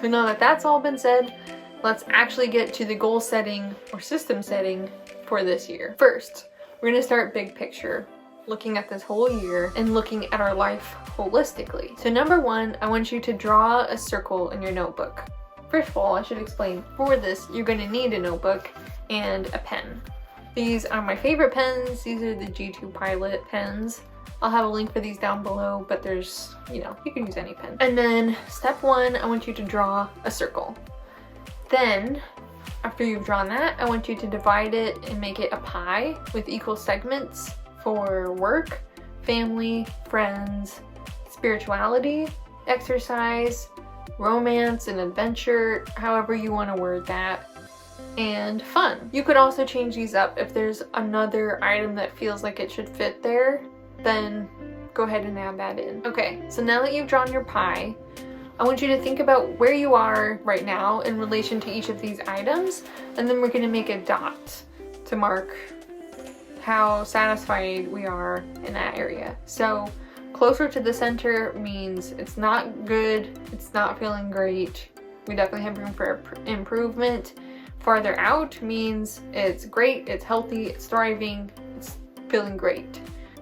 So now that that's all been said, let's actually get to the goal setting or system setting for this year. First, we're gonna start big picture, looking at this whole year and looking at our life holistically. So number one, I want you to draw a circle in your notebook. First of all, I should explain, for this, you're gonna need a notebook and a pen. These are my favorite pens. These are the G2 Pilot pens. I'll have a link for these down below, but there's, you can use any pen. And then step one, I want you to draw a circle. Then, after you've drawn that, I want you to divide it and make it a pie with equal segments for work, family, friends, spirituality, exercise, romance and adventure, however you want to word that, and fun. You could also change these up if there's another item that feels like it should fit there, then go ahead and add that in. Okay, so now that you've drawn your pie, I want you to think about where you are right now in relation to each of these items, and then we're going to make a dot to mark how satisfied we are in that area. So closer to the center means it's not good, it's not feeling great, we definitely have room for improvement. Farther out means it's great, it's healthy, it's thriving, it's feeling great.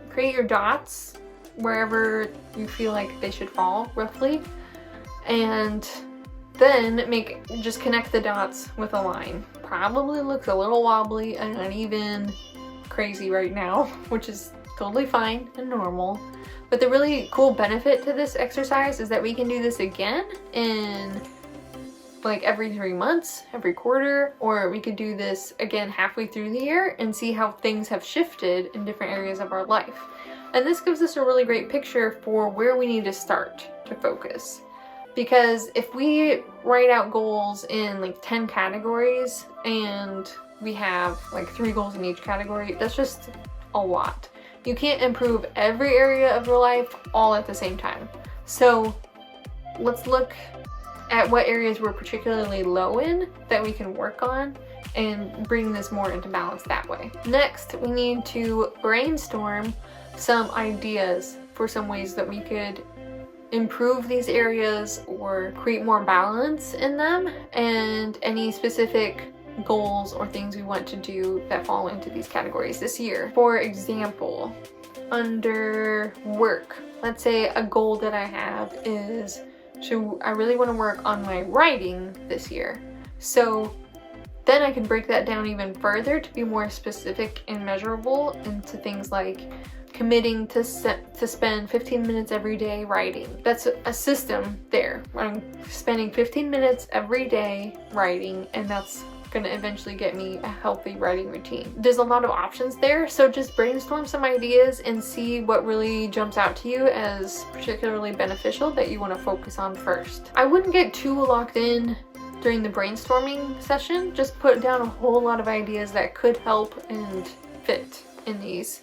Create your dots wherever you feel like they should fall, roughly, and then just connect the dots with a line. Probably looks a little wobbly and uneven, crazy right now, which is totally fine and normal. But the really cool benefit to this exercise is that we can do this again in like every 3 months, every quarter, or we could do this again halfway through the year and see how things have shifted in different areas of our life. And this gives us a really great picture for where we need to start to focus. Because if we write out goals in like 10 categories and we have like 3 goals in each category, that's just a lot. You can't improve every area of your life all at the same time. So let's look at what areas we're particularly low in that we can work on and bring this more into balance that way. Next, we need to brainstorm some ideas for some ways that we could improve these areas or create more balance in them, and any specific goals or things we want to do that fall into these categories this year. For example, under work, let's say a goal that I have is I really want to work on my writing this year. So then I can break that down even further to be more specific and measurable into things like committing to spend 15 minutes every day writing. That's a system there. I'm spending 15 minutes every day writing, and that's gonna eventually get me a healthy writing routine. There's a lot of options there, so just brainstorm some ideas and see what really jumps out to you as particularly beneficial that you want to focus on first. I wouldn't get too locked in during the brainstorming session. Just put down a whole lot of ideas that could help and fit in these.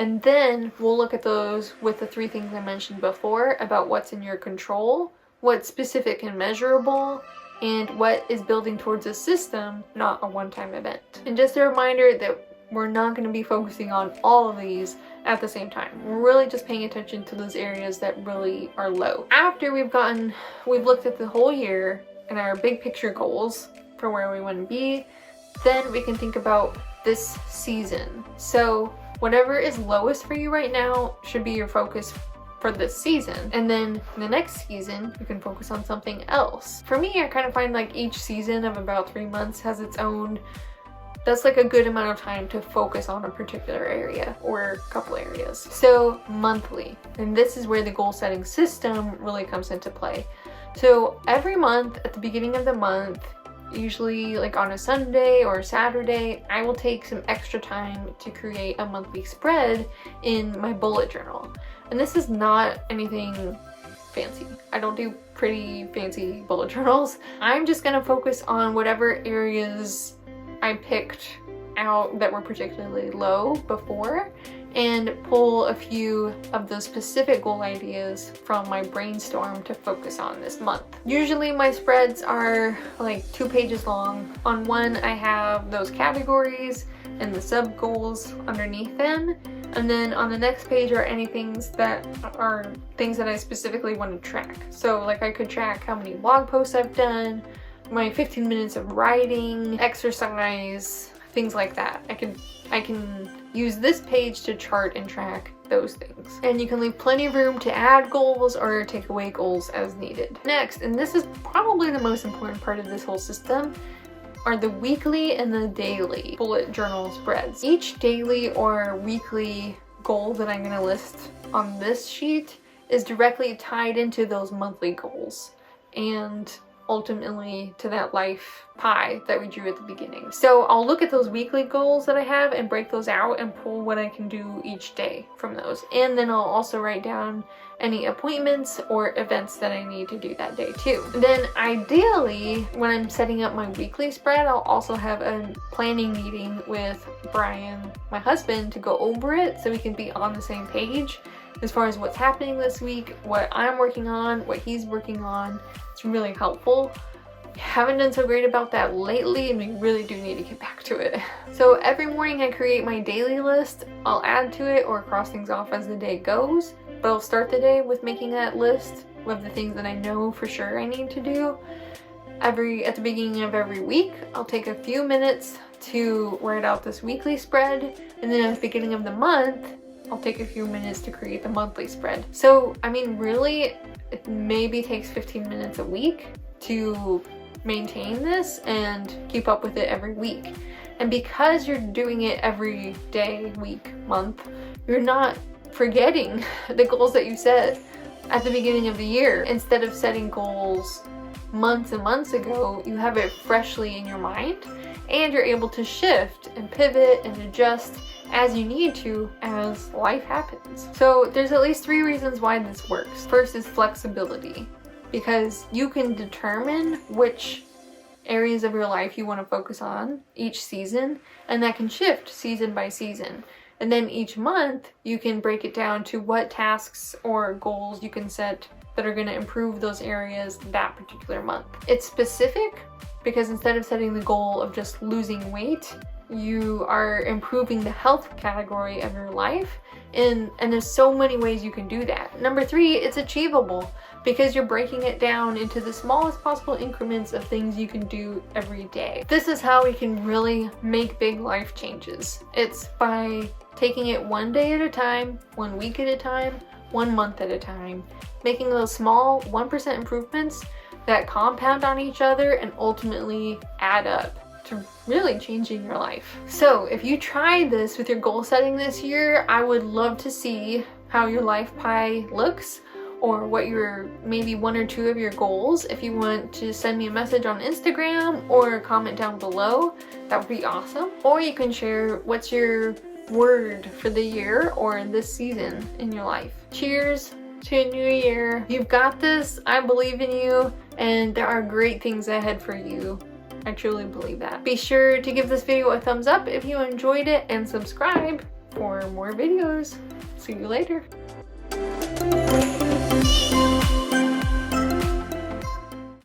And then we'll look at those with the 3 things I mentioned before about what's in your control, what's specific and measurable, and what is building towards a system, not a one-time event. And just a reminder that we're not going to be focusing on all of these at the same time. We're really just paying attention to those areas that really are low. After we've looked at the whole year and our big picture goals for where we want to be, then we can think about this season. So whatever is lowest for you right now should be your focus for this season, and then the next season you can focus on something else. For me, I kind of find like each season of about 3 months has its own, that's like a good amount of time to focus on a particular area or a couple areas. So monthly, and this is where the goal setting system really comes into play. So every month at the beginning of the month, usually like on a Sunday or Saturday, I will take some extra time to create a monthly spread in my bullet journal. And this is not anything fancy. I don't do pretty fancy bullet journals. I'm just gonna focus on whatever areas I picked out that were particularly low before and pull a few of those specific goal ideas from my brainstorm to focus on this month. Usually my spreads are like 2 pages long. On one I have those categories and the sub goals underneath them, And then on the next page are any things that are things that I specifically want to track. So like I could track how many blog posts I've done, my 15 minutes of writing, exercise, things like that. I can use this page to chart and track those things. And you can leave plenty of room to add goals or take away goals as needed. Next, and this is probably the most important part of this whole system, are the weekly and the daily bullet journal spreads. Each daily or weekly goal that I'm going to list on this sheet is directly tied into those monthly goals and ultimately to that life pie that we drew at the beginning. So I'll look at those weekly goals that I have and break those out and pull what I can do each day from those. And then I'll also write down any appointments or events that I need to do that day too. Then ideally, when I'm setting up my weekly spread, I'll also have a planning meeting with Brian, my husband, to go over it so we can be on the same page as far as what's happening this week, what I'm working on, what he's working on. It's really helpful. Haven't done so great about that lately, and we really do need to get back to it. So every morning I create my daily list. I'll add to it or cross things off as the day goes, but I'll start the day with making that list of the things that I know for sure I need to do. At the beginning of every week, I'll take a few minutes to write out this weekly spread, and then at the beginning of the month, I'll take a few minutes to create the monthly spread. So, I mean, really, it maybe takes 15 minutes a week to maintain this and keep up with it every week. And because you're doing it every day, week, month, you're not forgetting the goals that you set at the beginning of the year. Instead of setting goals months and months ago, you have it freshly in your mind, and you're able to shift and pivot and adjust as you need to as life happens. So there's at least 3 reasons why this works. First is flexibility, because you can determine which areas of your life you want to focus on each season, and that can shift season by season. And then each month you can break it down to what tasks or goals you can set that are going to improve those areas that particular month. It's specific because instead of setting the goal of just losing weight, you are improving the health category of your life, and there's so many ways you can do that. Number 3, it's achievable because you're breaking it down into the smallest possible increments of things you can do every day. This is how we can really make big life changes. It's by taking it one day at a time, 1 week at a time, 1 month at a time, making those small 1% improvements that compound on each other and ultimately add up to really changing your life. So if you tried this with your goal setting this year, I would love to see how your life pie looks, or what your maybe 1 or 2 of your goals. If you want to send me a message on Instagram or comment down below, that would be awesome. Or you can share what's your word for the year or this season in your life. Cheers to a new year. You've got this. I believe in you, and there are great things ahead for you. I truly believe that. Be sure to give this video a thumbs up if you enjoyed it, and subscribe for more videos. See you later.